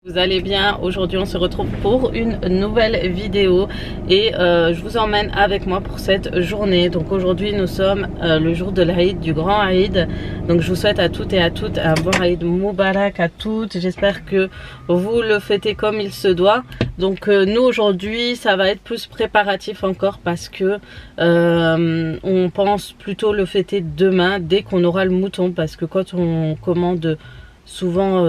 Vous allez bien? Aujourd'hui on se retrouve pour une nouvelle vidéo et je vous emmène avec moi pour cette journée. Donc aujourd'hui nous sommes le jour de l'Aïd, du grand Aïd. Donc je vous souhaite à toutes et à toutes un bon Aïd Moubarak à toutes. J'espère que vous le fêtez comme il se doit. Donc nous aujourd'hui ça va être plus préparatif encore parce que on pense plutôt le fêter demain dès qu'on aura le mouton, parce que quand on commande souvent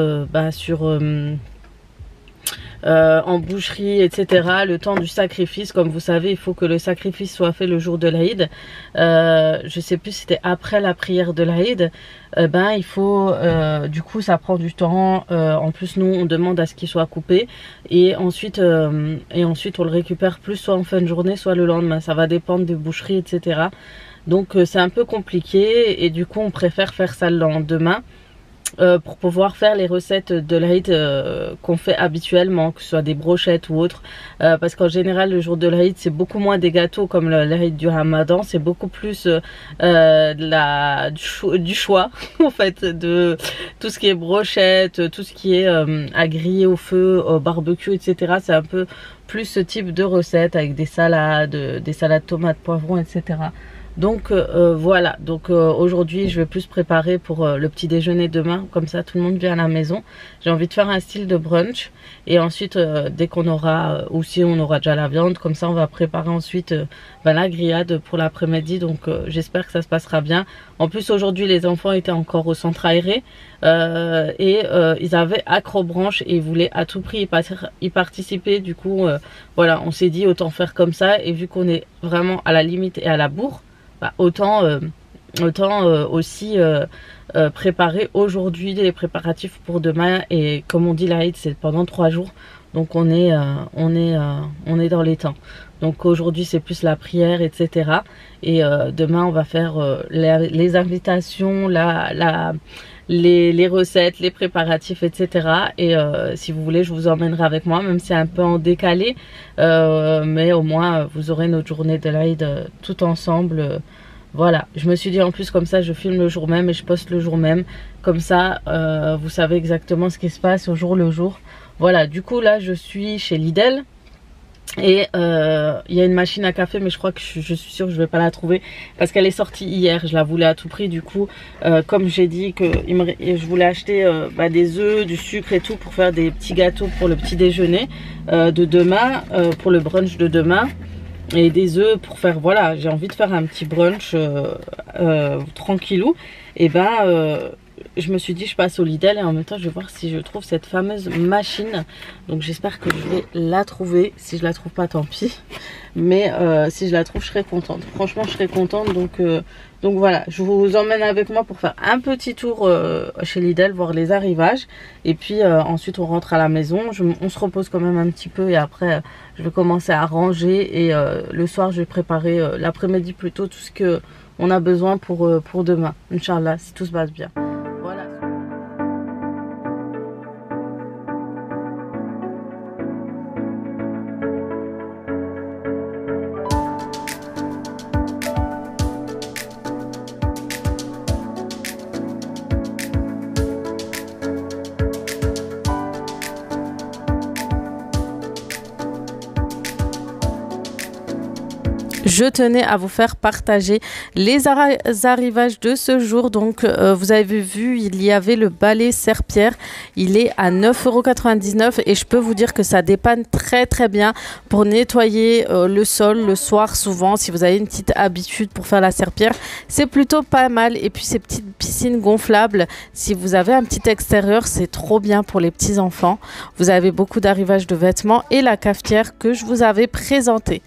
en boucherie, etc. Le temps du sacrifice, comme vous savez, il faut que le sacrifice soit fait le jour de l'Aïd. Je sais plus si c'était après la prière de l'Aïd. Il faut, du coup, ça prend du temps. En plus, nous, on demande à ce qu'il soit coupé. Et ensuite, on le récupère plus soit en fin de journée, soit le lendemain. Ça va dépendre des boucheries, etc. Donc, c'est un peu compliqué. Et du coup, on préfère faire ça le lendemain. Pour pouvoir faire les recettes de l'Aïd qu'on fait habituellement, que ce soit des brochettes ou autres, parce qu'en général le jour de l'Aïd c'est beaucoup moins des gâteaux comme l'Aïd du Ramadan, c'est beaucoup plus du choix en fait, de tout ce qui est brochettes, tout ce qui est à griller au feu, au barbecue, etc. C'est un peu plus ce type de recettes avec des salades tomates, poivrons, etc. Donc voilà, donc aujourd'hui je vais plus préparer pour le petit déjeuner demain, comme ça tout le monde vient à la maison. J'ai envie de faire un style de brunch et ensuite dès qu'on aura, ou si on aura déjà la viande, comme ça on va préparer ensuite la grillade pour l'après-midi. Donc j'espère que ça se passera bien. En plus aujourd'hui les enfants étaient encore au centre aéré et ils avaient accrobranche et ils voulaient à tout prix y participer. Du coup voilà, on s'est dit autant faire comme ça, et vu qu'on est vraiment à la limite et à la bourre, autant aussi préparer aujourd'hui les préparatifs pour demain. Et comme on dit, l'Aïd c'est pendant 3 jours, donc on est dans les temps. Donc aujourd'hui c'est plus la prière, etc. Et demain on va faire les invitations, les recettes, les préparatifs, etc. Et si vous voulez je vous emmènerai avec moi, même si c'est un peu en décalé, mais au moins vous aurez notre journée de l'Aïd tout ensemble. Voilà, je me suis dit en plus comme ça je filme le jour même et je poste le jour même, comme ça vous savez exactement ce qui se passe au jour le jour. Voilà, du coup là je suis chez Lidl. Et il y a une machine à café, mais je crois que je suis sûre que je vais pas la trouver parce qu'elle est sortie hier. Je la voulais à tout prix. Du coup comme j'ai dit que je voulais acheter des œufs, du sucre et tout pour faire des petits gâteaux pour le petit déjeuner de demain, pour le brunch de demain, et des œufs pour faire, voilà, j'ai envie de faire un petit brunch tranquillou. Et je me suis dit je passe au Lidl et en même temps je vais voir si je trouve cette fameuse machine. Donc j'espère que je vais la trouver. Si je la trouve pas, tant pis, mais si je la trouve je serai contente. Franchement je serai contente. Donc voilà, je vous emmène avec moi pour faire un petit tour chez Lidl, voir les arrivages, et puis ensuite on rentre à la maison. On se repose quand même un petit peu et après je vais commencer à ranger, et le soir je vais préparer l'après-midi plutôt tout ce que on a besoin pour demain, Inch'Allah, si tout se passe bien. Voilà. Je tenais à vous faire partager les arrivages de ce jour. Donc vous avez vu, il y avait le balai serpillère. Il est à 9,99 € et je peux vous dire que ça dépanne très très bien pour nettoyer le sol le soir. Souvent si vous avez une petite habitude pour faire la serpillère, c'est plutôt pas mal. Et puis ces petites piscines gonflables, si vous avez un petit extérieur, c'est trop bien pour les petits enfants. Vous avez beaucoup d'arrivages de vêtements et la cafetière que je vous avais présentée.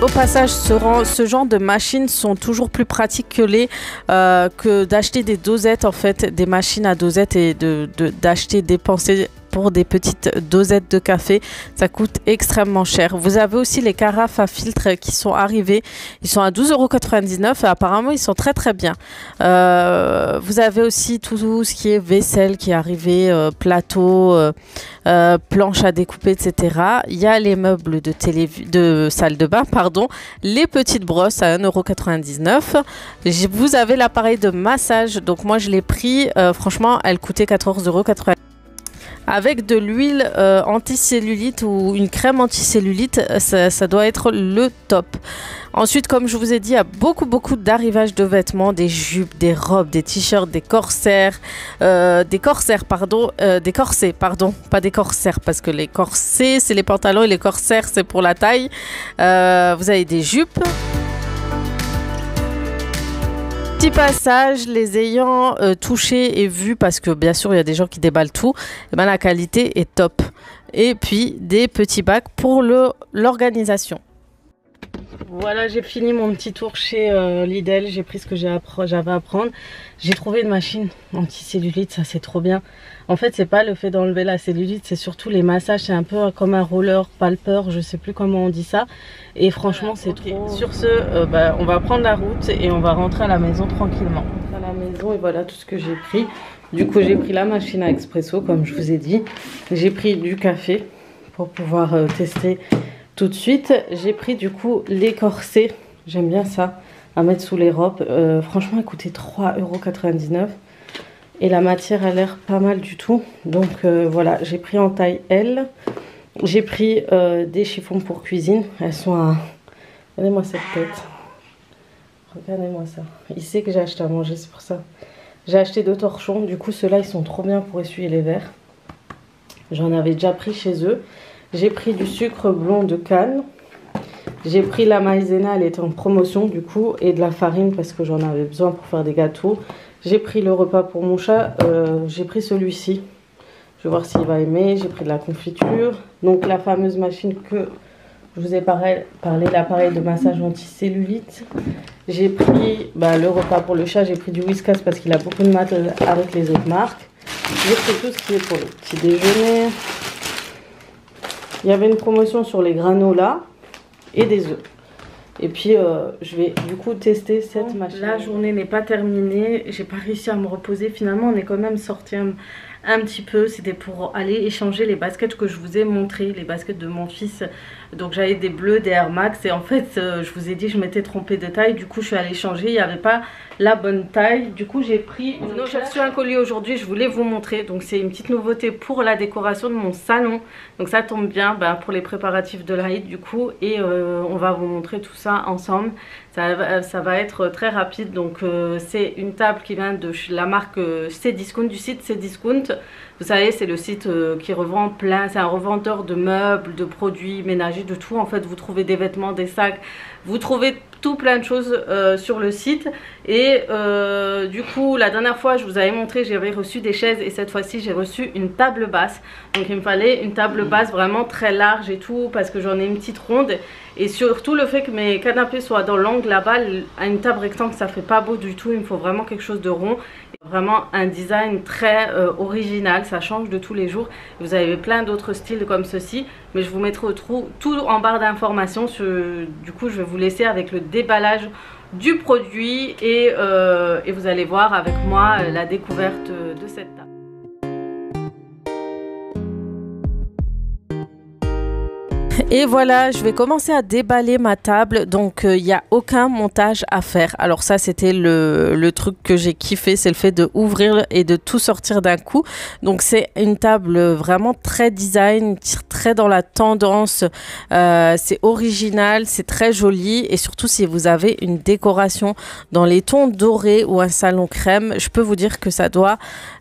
Au passage, ce genre de machines sont toujours plus pratiques que d'acheter des dosettes, en fait, des machines à dosettes, et d'acheter, dépenser pour des petites dosettes de café. Ça coûte extrêmement cher. Vous avez aussi les carafes à filtre qui sont arrivées. Ils sont à 12,99 € et apparemment ils sont très très bien. Vous avez aussi tout ce qui est vaisselle qui est arrivé, plateau, planche à découper, etc. Il y a les meubles de salle de bain, pardon, les petites brosses à 1,99 €. Vous avez l'appareil de massage, donc moi je l'ai pris, franchement elle coûtait 14,99 €. Avec de l'huile anticellulite ou une crème anticellulite, ça doit être le top. Ensuite, comme je vous ai dit, il y a beaucoup d'arrivages de vêtements, des jupes, des robes, des t-shirts, des corsets, pas des corsaires, parce que les corsets, c'est les pantalons et les corsaires, c'est pour la taille. Vous avez des jupes. Petit passage, les ayant touchés et vus, parce que bien sûr il y a des gens qui déballent tout, et ben la qualité est top. Et puis des petits bacs pour l'organisation. Voilà, j'ai fini mon petit tour chez Lidl, j'ai pris ce que j'avais à prendre. J'ai trouvé une machine anti-cellulite, ça c'est trop bien. En fait c'est pas le fait d'enlever la cellulite, c'est surtout les massages, c'est un peu comme un roller palpeur, je sais plus comment on dit ça. Et franchement c'est trop. Sur ce, on va prendre la route et on va rentrer à la maison tranquillement. À la maison et voilà tout ce que j'ai pris. Du coup j'ai pris la machine à expresso comme je vous ai dit. J'ai pris du café pour pouvoir tester tout de suite. J'ai pris du coup les corsets, j'aime bien ça, à mettre sous les robes. Franchement elle coûtait 3,99 € et la matière a l'air pas mal du tout. Donc voilà, j'ai pris en taille L. J'ai pris des chiffons pour cuisine. Elles sont à... Regardez-moi cette tête. Regardez-moi ça. Il sait que j'ai acheté à manger, c'est pour ça. J'ai acheté 2 torchons. Du coup ceux-là ils sont trop bien pour essuyer les verres. J'en avais déjà pris chez eux. J'ai pris du sucre blond de canne. J'ai pris la maïzena, elle était en promotion du coup. Et de la farine parce que j'en avais besoin pour faire des gâteaux. J'ai pris le repas pour mon chat. J'ai pris celui-ci. Je vais voir s'il va aimer. J'ai pris de la confiture. Donc la fameuse machine que je vous ai parlé, l'appareil de massage anti-cellulite. J'ai pris le repas pour le chat. J'ai pris du Whiskas parce qu'il a beaucoup de maths avec les autres marques. J'ai pris tout ce qui est pour le petit déjeuner. Il y avait une promotion sur les granolas et des œufs. Et puis je vais du coup tester cette machine. La journée n'est pas terminée, j'ai pas réussi à me reposer. Finalement on est quand même sorti un petit peu. C'était pour aller échanger les baskets que je vous ai montré, les baskets de mon fils. Donc j'avais des bleus, des Air Max. Et en fait je vous ai dit je m'étais trompée de taille. Du coup je suis allée changer, il n'y avait pas la bonne taille. Du coup j'ai pris... J'ai reçu un colis aujourd'hui, je voulais vous montrer. Donc c'est une petite nouveauté pour la décoration de mon salon. Donc ça tombe bien pour les préparatifs de l'Aïd du coup. Et on va vous montrer tout ça ensemble. Ça va être très rapide. Donc c'est une table qui vient de la marque Cdiscount, du site Cdiscount. Vous savez, c'est le site qui revend plein, c'est un revendeur de meubles, de produits ménagers, de tout. En fait, vous trouvez des vêtements, des sacs, vous trouvez tout plein de choses sur le site. Et du coup, la dernière fois, je vous avais montré, j'avais reçu des chaises et cette fois-ci, j'ai reçu une table basse. Donc, il me fallait une table basse vraiment très large et tout parce que j'en ai une petite ronde. Et surtout, le fait que mes canapés soient dans l'angle là-bas, à une table rectangle, ça fait pas beau du tout. Il me faut vraiment quelque chose de rond. Vraiment un design très original, ça change de tous les jours. Vous avez plein d'autres styles comme ceci, mais je vous mettrai tout en barre d'informations. Du coup je vais vous laisser avec le déballage du produit et vous allez voir avec moi la découverte de cette table. Et voilà, je vais commencer à déballer ma table. Donc il n'y a aucun montage à faire. Alors ça c'était le truc que j'ai kiffé, c'est le fait de ouvrir et de tout sortir d'un coup. Donc c'est une table vraiment très design, très dans la tendance. C'est original, c'est très joli. Et surtout si vous avez une décoration dans les tons dorés ou un salon crème, je peux vous dire que ça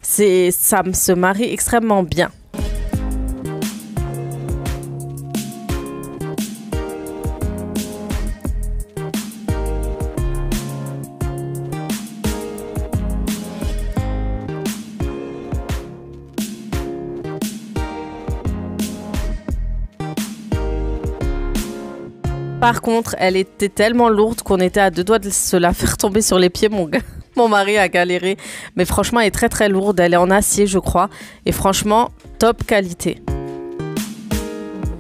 se marie extrêmement bien. Par contre, elle était tellement lourde qu'on était à 2 doigts de se la faire tomber sur les pieds, mon Mon mari a galéré. Mais franchement, elle est très très lourde. Elle est en acier, je crois. Et franchement, top qualité.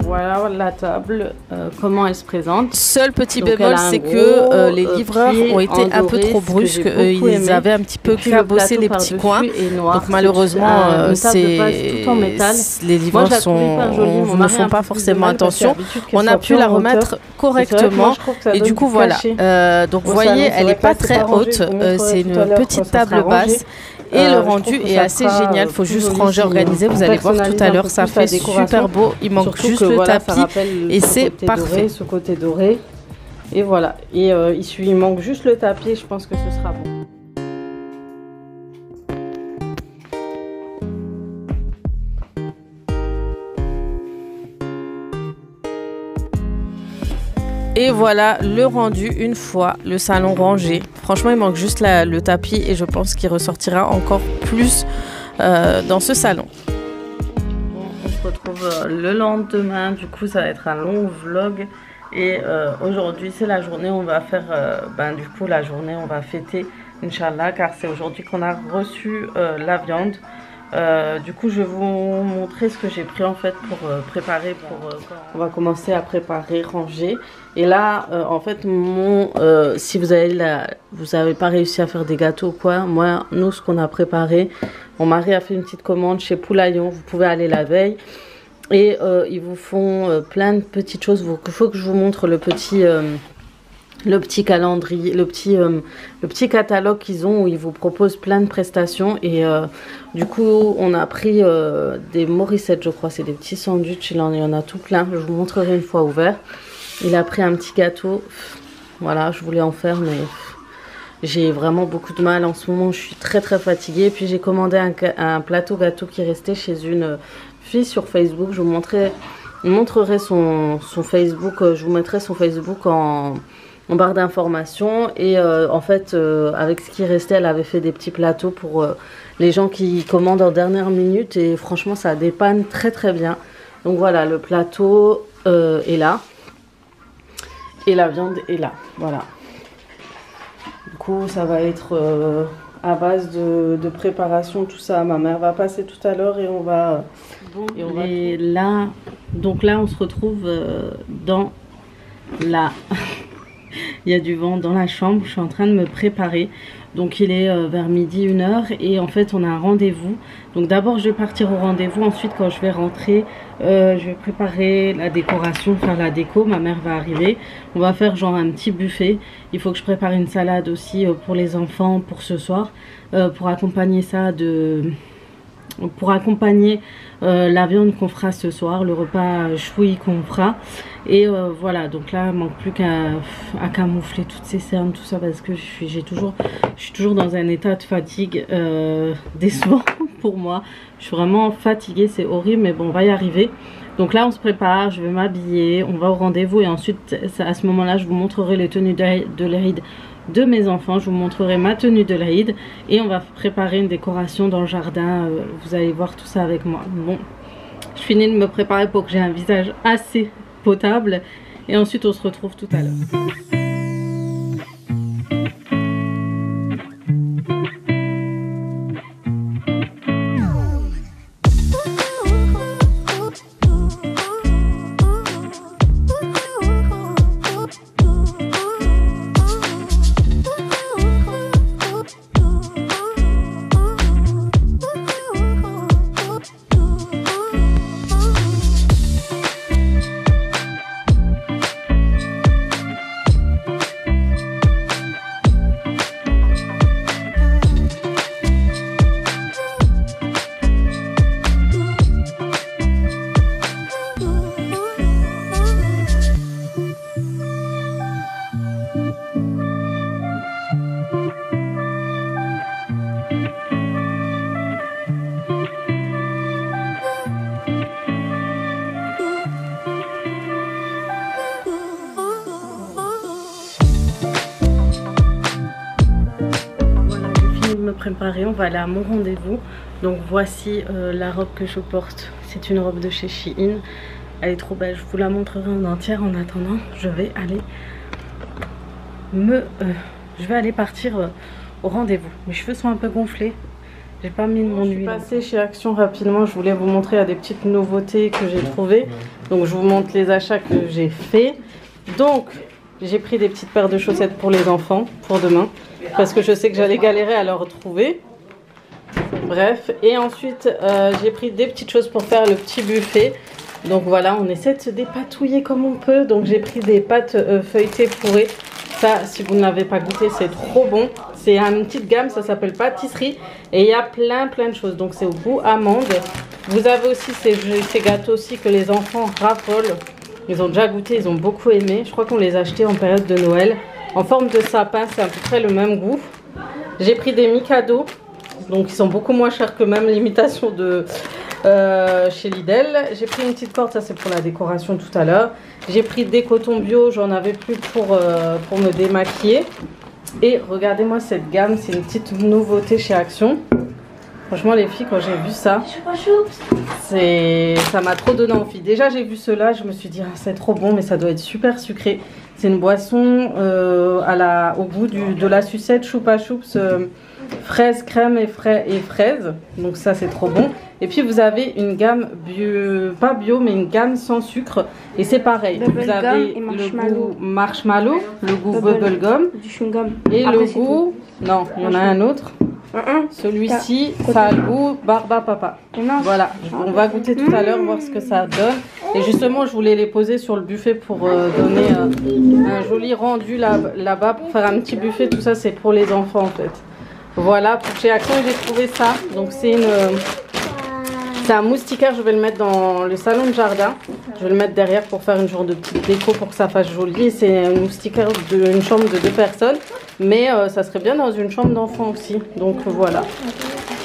Voilà la table, comment elle se présente. Seul petit bémol, c'est que les livreurs ont été un peu trop brusques. Ils avaient un petit peu cabossé les petits coins. Donc malheureusement, les livreurs ne font pas forcément attention. On a pu la remettre correctement. Et du coup, voilà. Donc vous voyez, elle n'est pas très haute. C'est une petite table basse. Et le rendu est assez génial, il faut juste ranger, organiser, vous allez voir tout à l'heure, ça fait super beau, il manque juste le tapis et c'est parfait. Ce côté doré, et voilà, et il manque juste le tapis, je pense que ce sera bon. Et voilà le rendu une fois le salon rangé. Franchement, il manque juste le tapis et je pense qu'il ressortira encore plus dans ce salon. Bon, on se retrouve le lendemain. Du coup, ça va être un long vlog. Et aujourd'hui, c'est la journée où on va faire... du coup, la journée, on va fêter, Inch'Allah, car c'est aujourd'hui qu'on a reçu la viande. Du coup, je vais vous montrer ce que j'ai pris en fait pour préparer. On va commencer à préparer, ranger. Et là, en fait, si vous avez pas réussi à faire des gâteaux ou quoi, nous, ce qu'on a préparé, mon mari a fait une petite commande chez Poulaillon. Vous pouvez aller la veille. Et ils vous font plein de petites choses. Il faut que je vous montre le petit calendrier, le petit catalogue qu'ils ont où ils vous proposent plein de prestations. Et du coup, on a pris des Morissette, je crois. C'est des petits sandwichs. Il y en a tout plein. Je vous montrerai une fois ouvert. Il a pris un petit gâteau. Voilà, je voulais en faire, mais j'ai vraiment beaucoup de mal. En ce moment, je suis très très fatiguée. Puis j'ai commandé un plateau gâteau qui restait chez une fille sur Facebook. Je vous montrerai son Facebook. Je vous mettrai son Facebook en barre d'informations. Et en fait, avec ce qui restait, elle avait fait des petits plateaux pour les gens qui commandent en dernière minute. Et franchement, ça dépanne très très bien. Donc voilà, le plateau est là. Et la viande est là, voilà. Du coup, ça va être à base de préparation, tout ça. Ma mère va passer tout à l'heure et on va... Donc là, on se retrouve dans la... Il y a du vent dans la chambre, je suis en train de me préparer. Donc il est vers midi, 1h et en fait on a un rendez-vous. Donc d'abord je vais partir au rendez-vous, ensuite quand je vais rentrer, je vais préparer la décoration, faire la déco. Ma mère va arriver, on va faire genre un petit buffet. Il faut que je prépare une salade aussi pour les enfants pour ce soir, pour accompagner ça la viande qu'on fera ce soir, le repas choui qu'on fera. Et voilà, donc là il manque plus qu'à camoufler toutes ces cernes, tout ça, parce que je suis toujours dans un état de fatigue décevant pour moi. Je suis vraiment fatiguée, c'est horrible, mais bon, on va y arriver. Donc là on se prépare, je vais m'habiller, on va au rendez-vous et ensuite à ce moment là je vous montrerai les tenues de l'Aïd de mes enfants, je vous montrerai ma tenue de l'Aïd et on va préparer une décoration dans le jardin. Vous allez voir tout ça avec moi. Bon, je finis de me préparer pour que j'ai un visage assez potable et ensuite on se retrouve tout à l'heure. Préparer, on va aller à mon rendez-vous. Donc voici la robe que je porte, c'est une robe de chez Shein, elle est trop belle, je vous la montrerai en entière. En attendant je vais aller partir au rendez-vous. Mes cheveux sont un peu gonflés. J'ai pas mis mon huile. Je suis passée chez Action rapidement. Je voulais vous montrer des petites nouveautés que j'ai trouvées. Donc je vous montre les achats que j'ai fait. Donc j'ai pris des petites paires de chaussettes pour les enfants pour demain. Parce que je sais que j'allais galérer à les retrouver. Bref. Et ensuite j'ai pris des petites choses pour faire le petit buffet. Donc voilà, on essaie de se dépatouiller comme on peut. Donc j'ai pris des pâtes feuilletées fourrées. Ça, si vous n'avez pas goûté, c'est trop bon. C'est une petite gamme, ça s'appelle pâtisserie. Et il y a plein de choses. Donc c'est au goût amande. Vous avez aussi ces gâteaux aussi que les enfants raffolent. Ils ont déjà goûté, ils ont beaucoup aimé. Je crois qu'on les a achetés en période de Noël. En forme de sapin, c'est à peu près le même goût. J'ai pris des Mikado. Donc ils sont beaucoup moins chers que même l'imitation de chez Lidl. J'ai pris une petite corde, ça c'est pour la décoration tout à l'heure. J'ai pris des cotons bio, j'en avais plus pour me démaquiller. Et regardez-moi cette gamme, c'est une petite nouveauté chez Action. Franchement les filles, quand j'ai vu ça, ça m'a trop donné envie. Déjà j'ai vu cela, je me suis dit ah, c'est trop bon, mais ça doit être super sucré. C'est une boisson au goût de la sucette Choupa Choups fraise, crème et fraise. Donc ça c'est trop bon. Et puis vous avez une gamme bio, pas bio mais une gamme sans sucre. Et c'est pareil. Vous avez le goût marshmallow, le goût bubblegum et le goût... Non, il y en a un autre. Celui-ci, ça a le goût barba papa. Voilà, on va goûter tout à l'heure, voir ce que ça donne. Et justement, je voulais les poser sur le buffet pour donner un joli rendu là-bas, pour faire un petit buffet. Tout ça, c'est pour les enfants en fait. Voilà, pour chez Action, j'ai trouvé ça. Donc c'est un moustiquaire, je vais le mettre dans le salon de jardin. Je vais le mettre derrière pour faire une genre de petite déco pour que ça fasse joli. C'est un moustiquaire d'une chambre de 2 personnes. Mais ça serait bien dans une chambre d'enfant aussi. Donc voilà.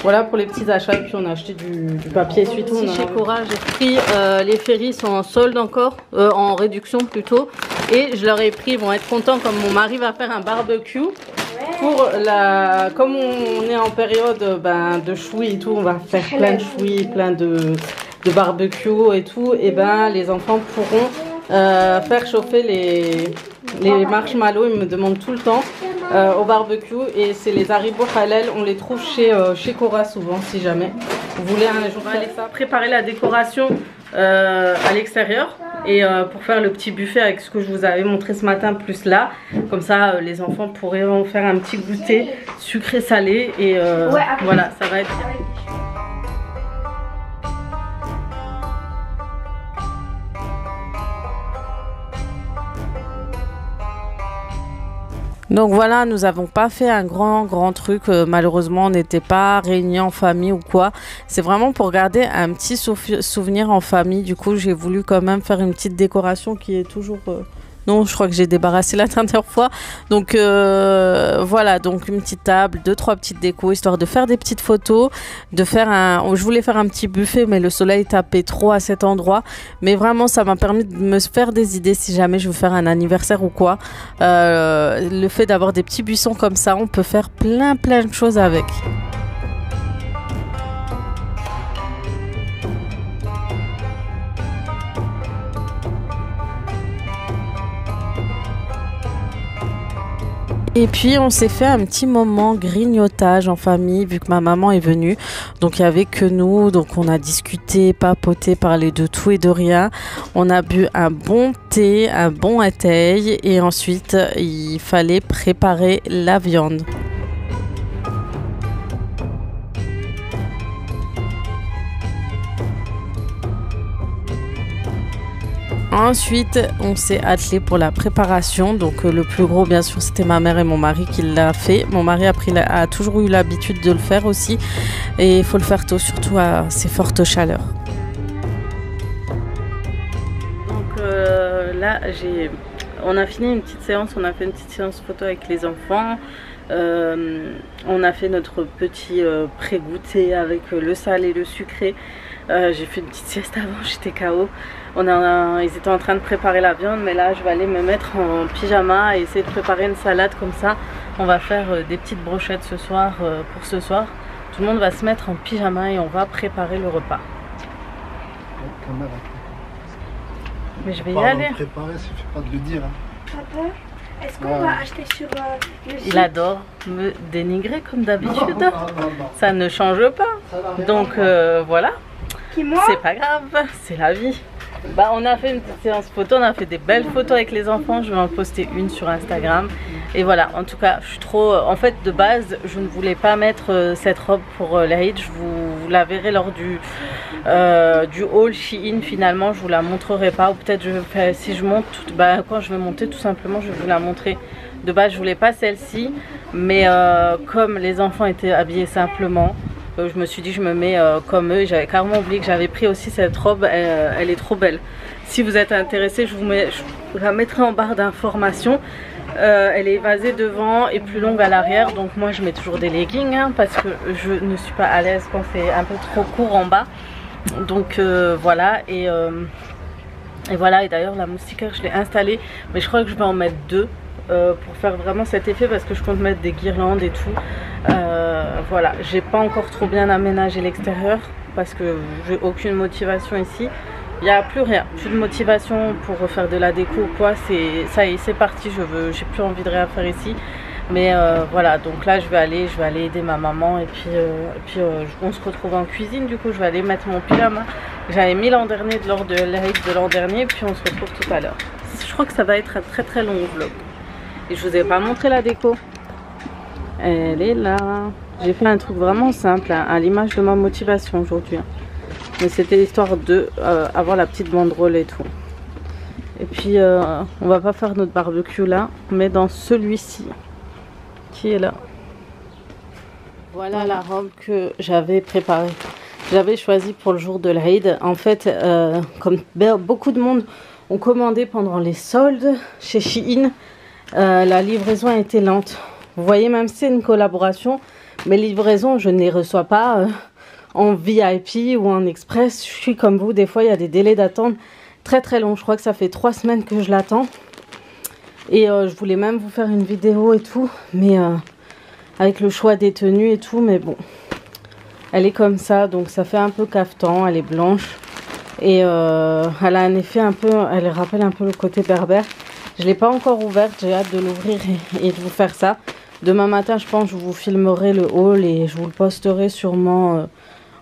Voilà pour les petits achats. Et puis on a acheté du papier essuie-tout. Chez Cora, j'ai pris les ferries sont en solde encore, en réduction plutôt. Et je leur ai pris, ils vont être contents comme mon mari va faire un barbecue. Comme on est en période de chouis et tout, on va faire plein de chouis, plein de barbecue et tout. Et les enfants pourront faire chauffer les marshmallows. Ils me demandent tout le temps au barbecue. Et c'est les Haribo Halal, on les trouve chez Cora souvent si jamais vous voulez un jour faire ça. Préparer la décoration à l'extérieur. Et pour faire le petit buffet avec ce que je vous avais montré ce matin plus là. Comme ça les enfants pourraient en faire un petit goûter sucré salé. Et voilà, ça va être bien. Donc voilà, nous n'avons pas fait un grand truc, malheureusement on n'était pas réunis en famille ou quoi. C'est vraiment pour garder un petit souvenir en famille. Du coup j'ai voulu quand même faire une petite décoration qui est toujours... Non, je crois que j'ai débarrassé la dernière fois. Donc voilà, donc une petite table, 2-3 petites décos, histoire de faire des petites photos, de faire je voulais faire un petit buffet, mais le soleil tapait trop à cet endroit. Mais vraiment, ça m'a permis de me faire des idées si jamais je veux faire un anniversaire ou quoi. Le fait d'avoir des petits buissons comme ça, on peut faire plein de choses avec. Et puis on s'est fait un petit moment grignotage en famille vu que ma maman est venue. Donc il n'y avait que nous, donc on a discuté, papoté, parlé de tout et de rien. On a bu un bon thé, un bon éteil et ensuite il fallait préparer la viande. Ensuite, on s'est attelé pour la préparation. Donc le plus gros, bien sûr, c'était ma mère et mon mari qui l'a fait. Mon mari a toujours eu l'habitude de le faire aussi. Et il faut le faire tôt, surtout à ces fortes chaleurs. Donc là, on a fini une petite séance. On a fait une petite séance photo avec les enfants. On a fait notre petit pré-goûter avec le salé et le sucré. J'ai fait une petite sieste avant, j'étais KO. Ils étaient en train de préparer la viande, mais là je vais aller me mettre en pyjama et essayer de préparer une salade comme ça. On va faire des petites brochettes ce soir pour ce soir. Tout le monde va se mettre en pyjama et on va préparer le repas. Mais je vais y aller. Préparer, ça fait pas de le dire. Hein. Est-ce qu'on va acheter sur le site? Il adore me dénigrer comme d'habitude. Ça ne change pas. Donc voilà. C'est pas grave, c'est la vie. Bah, on a fait une petite séance photo, on a fait des belles photos avec les enfants. Je vais en poster une sur Instagram. Et voilà, en tout cas, je suis trop... En fait, de base, je ne voulais pas mettre cette robe pour l'Aïd. Je vous la verrai lors du haul Shein. Finalement, je vous la montrerai pas. Ou peut-être si je monte, quand je vais monter, tout simplement, je vais vous la montrer. De base, je voulais pas celle-ci. Mais comme les enfants étaient habillés simplement... je me suis dit je me mets comme eux. J'avais carrément oublié que j'avais pris aussi cette robe, elle est trop belle. Si vous êtes intéressé, je vous la mettrai en barre d'informations. Elle est évasée devant et plus longue à l'arrière. Donc moi je mets toujours des leggings hein, parce que je ne suis pas à l'aise quand c'est un peu trop court en bas. Donc voilà et voilà. Et d'ailleurs la moustiquaire je l'ai installée, mais je crois que je vais en mettre deux. Pour faire vraiment cet effet parce que je compte mettre des guirlandes et tout. Voilà, j'ai pas encore trop bien aménagé l'extérieur parce que j'ai aucune motivation ici. Il n'y a plus rien, plus de motivation pour refaire de la déco ou quoi. Ça y est, c'est parti, j'ai plus envie de rien faire ici. Mais voilà, donc là je vais aller aider ma maman et puis on se retrouve en cuisine. Du coup je vais aller mettre mon pyjama. J'avais mis l'an dernier lors de l'Aïd de l'an dernier, puis on se retrouve tout à l'heure. Je crois que ça va être un très très long vlog. Et je vous ai pas montré la déco. Elle est là. J'ai fait un truc vraiment simple hein, à l'image de ma motivation aujourd'hui. Hein. Mais c'était histoire de avoir la petite banderole et tout. Et puis on va pas faire notre barbecue là, mais dans celui-ci qui est là. Voilà la robe que j'avais préparée. J'avais choisi pour le jour de l'Aïd. En fait, comme beaucoup de monde ont commandé pendant les soldes chez Shein. La livraison a été lente. Vous voyez, même si c'est une collaboration, mes livraisons, je ne les reçois pas en VIP ou en express. Je suis comme vous, des fois il y a des délais d'attente très très longs. Je crois que ça fait 3 semaines que je l'attends. Et je voulais même vous faire une vidéo et tout, mais avec le choix des tenues et tout, mais bon. Elle est comme ça, donc ça fait un peu caftan, elle est blanche. Et elle a un effet un peu, elle rappelle un peu le côté berbère. Je ne l'ai pas encore ouverte, j'ai hâte de l'ouvrir et de vous faire ça. Demain matin, je pense que je vous filmerai le haul et je vous le posterai sûrement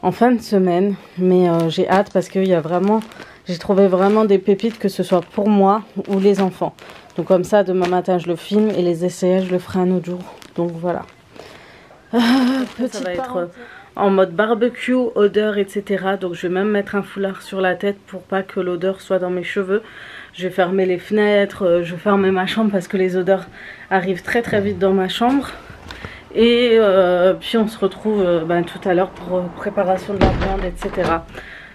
en fin de semaine. Mais j'ai hâte parce qu'il y a vraiment, j'ai trouvé vraiment des pépites, que ce soit pour moi ou les enfants. Donc comme ça, demain matin, je le filme et les essayages, je le ferai un autre jour. Donc voilà. Ça va être en mode barbecue, odeur, etc. Donc je vais même mettre un foulard sur la tête pour pas que l'odeur soit dans mes cheveux. Je vais fermer les fenêtres, je vais fermer ma chambre parce que les odeurs arrivent très très vite dans ma chambre. Et puis on se retrouve tout à l'heure pour préparation de la viande, etc.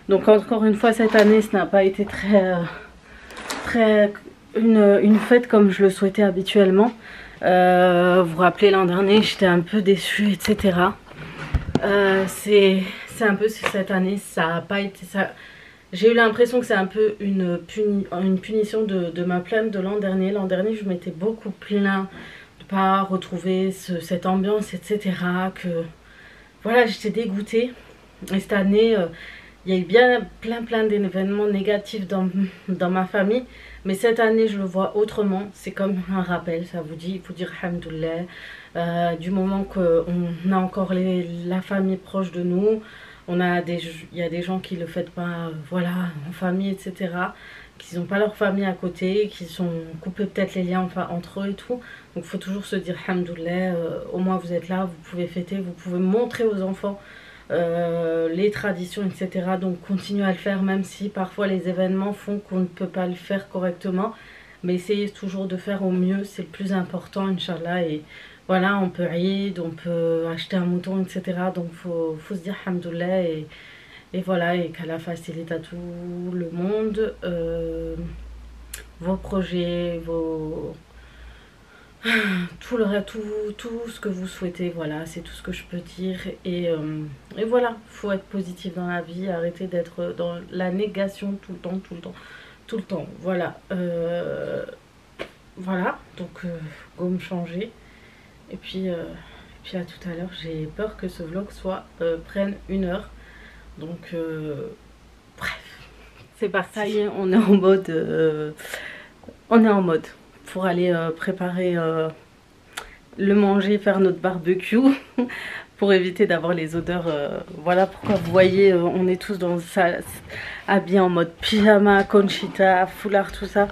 Donc encore une fois cette année, ce n'a pas été une fête comme je le souhaitais habituellement. Vous vous rappelez l'an dernier, j'étais un peu déçue, etc. C'est un peu cette année, ça n'a pas été ça. J'ai eu l'impression que c'est un peu une punition de ma plainte de l'an dernier. L'an dernier, je m'étais beaucoup plaint de ne pas retrouver cette ambiance, etc. Que voilà, j'étais dégoûtée. Et cette année, il y a eu bien plein d'événements négatifs dans ma famille. Mais cette année, je le vois autrement. C'est comme un rappel, ça vous dit, il faut dire Alhamdoulilah. Du moment qu'on a encore la famille proche de nous. Il y a des gens qui ne le fêtent pas voilà, en famille, etc. Qui n'ont pas leur famille à côté, qui sont coupés peut-être les liens entre eux et tout. Donc il faut toujours se dire Alhamdoulilah, au moins vous êtes là, vous pouvez fêter, vous pouvez montrer aux enfants les traditions, etc. Donc continuez à le faire, même si parfois les événements font qu'on ne peut pas le faire correctement. Mais essayez toujours de faire au mieux, c'est le plus important, Inch'Allah. Et voilà, on peut Eid, on peut acheter un mouton, etc. Donc faut se dire Alhamdoulilah et voilà, et qu'Allah facilite à tout le monde vos projets, tout ce que vous souhaitez. Voilà, c'est tout ce que je peux dire. Et voilà, faut être positif dans la vie, arrêter d'être dans la négation tout le temps. Voilà, voilà, donc go me changer. Et puis à tout à l'heure. J'ai peur que ce vlog prenne 1 heure. Donc bref, c'est parti. Ça y est, on est en mode pour aller préparer le manger, faire notre barbecue pour éviter d'avoir les odeurs. Voilà pourquoi vous voyez, on est tous dans ça, habillés en mode pyjama, conchita, foulard, tout ça.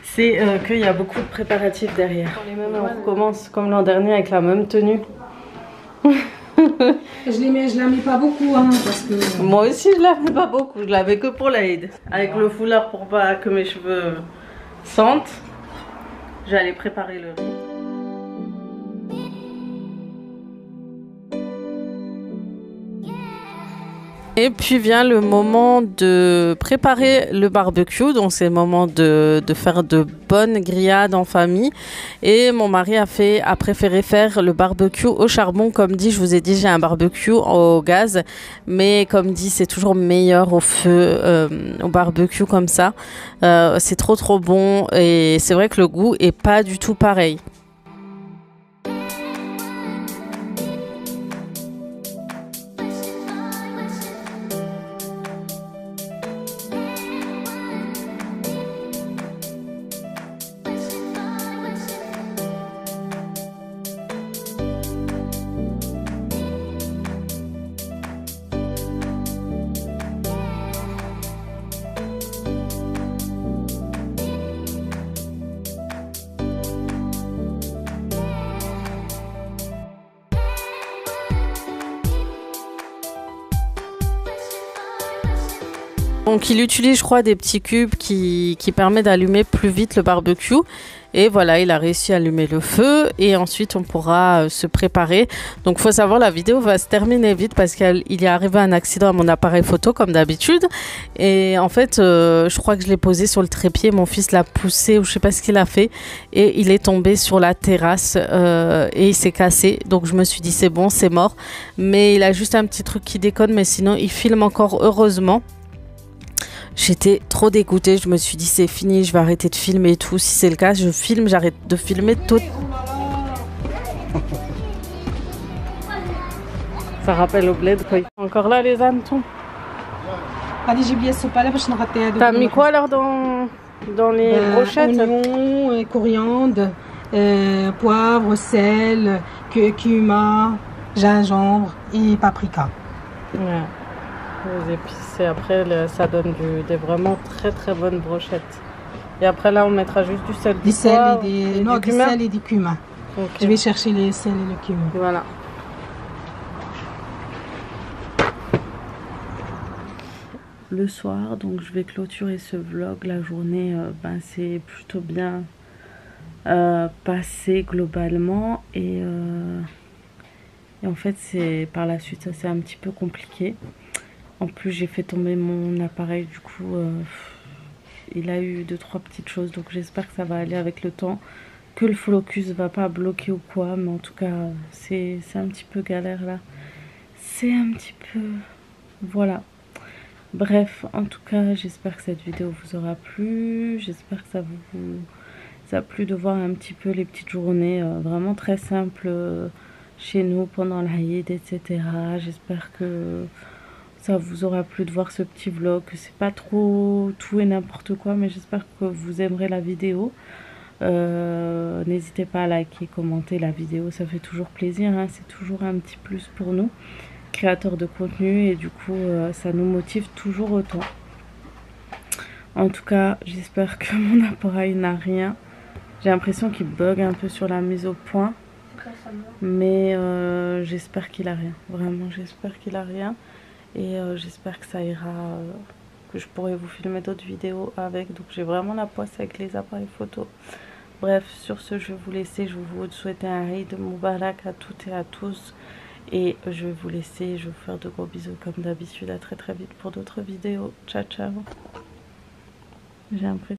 C'est qu'il y a beaucoup de préparatifs derrière. On recommence comme l'an dernier avec la même tenue. Je la mets pas beaucoup, hein, parce que... Moi aussi je la mets pas beaucoup, je l'avais que pour l'Aïd. Avec le foulard pour pas que mes cheveux sentent. J'allais préparer le riz. Et puis vient le moment de préparer le barbecue, donc c'est le moment de faire de bonnes grillades en famille. Et mon mari a préféré faire le barbecue au charbon. Comme dit, je vous ai dit, j'ai un barbecue au gaz, mais comme dit, c'est toujours meilleur au feu, au barbecue comme ça. C'est trop bon et c'est vrai que le goût est pas du tout pareil. Donc il utilise, je crois, des petits cubes qui permettent d'allumer plus vite le barbecue. Et voilà, il a réussi à allumer le feu et ensuite on pourra se préparer. Donc il faut savoir, la vidéo va se terminer vite parce qu'il est arrivé un accident à mon appareil photo comme d'habitude. Et en fait, je crois que je l'ai posé sur le trépied, mon fils l'a poussé ou je sais pas ce qu'il a fait. Et il est tombé sur la terrasse et il s'est cassé. Donc je me suis dit c'est bon, c'est mort. Mais il a juste un petit truc qui déconne, mais sinon il filme encore, heureusement. J'étais trop dégoûtée, je me suis dit c'est fini, je vais arrêter de filmer et tout. Si c'est le cas, je filme, j'arrête de filmer tout. Ça rappelle au bled quoi. Encore là les hannetons. T'as mis quoi alors dans les brochettes? Oignons, coriandre, poivre, sel, cumin, gingembre et paprika. Ouais. Les épices et après ça donne des vraiment très bonnes brochettes. Et après là on mettra juste du sel, du sel et du cumin. Okay. Je vais chercher les sel et le cumin. Voilà. Le soir, donc je vais clôturer ce vlog. La journée c'est plutôt bien passé globalement et en fait c'est par la suite ça c'est un petit peu compliqué. En plus j'ai fait tomber mon appareil, du coup il a eu 2-3 petites choses, donc j'espère que ça va aller avec le temps, que le focus va pas bloquer ou quoi, mais en tout cas c'est un petit peu galère là, c'est un petit peu, voilà. Bref, en tout cas j'espère que cette vidéo vous aura plu, j'espère que ça a plu de voir un petit peu les petites journées vraiment très simples chez nous pendant l'Aïd, etc. J'espère que ça vous aura plu de voir ce petit vlog, que c'est pas trop tout et n'importe quoi, mais j'espère que vous aimerez la vidéo. N'hésitez pas à liker, commenter la vidéo, ça fait toujours plaisir, hein, c'est toujours un petit plus pour nous, créateurs de contenu, et du coup ça nous motive toujours autant. En tout cas, j'espère que mon appareil n'a rien. J'ai l'impression qu'il bug un peu sur la mise au point, mais j'espère qu'il a rien, vraiment j'espère qu'il a rien. Et j'espère que ça ira, que je pourrai vous filmer d'autres vidéos avec. Donc j'ai vraiment la poisse avec les appareils photo. Bref, sur ce, je vais vous laisser. Je vais vous souhaiter un Eid Moubarak à toutes et à tous. Et je vais vous laisser. Je vais vous faire de gros bisous comme d'habitude. À très vite pour d'autres vidéos. Ciao, ciao. J'ai l'impression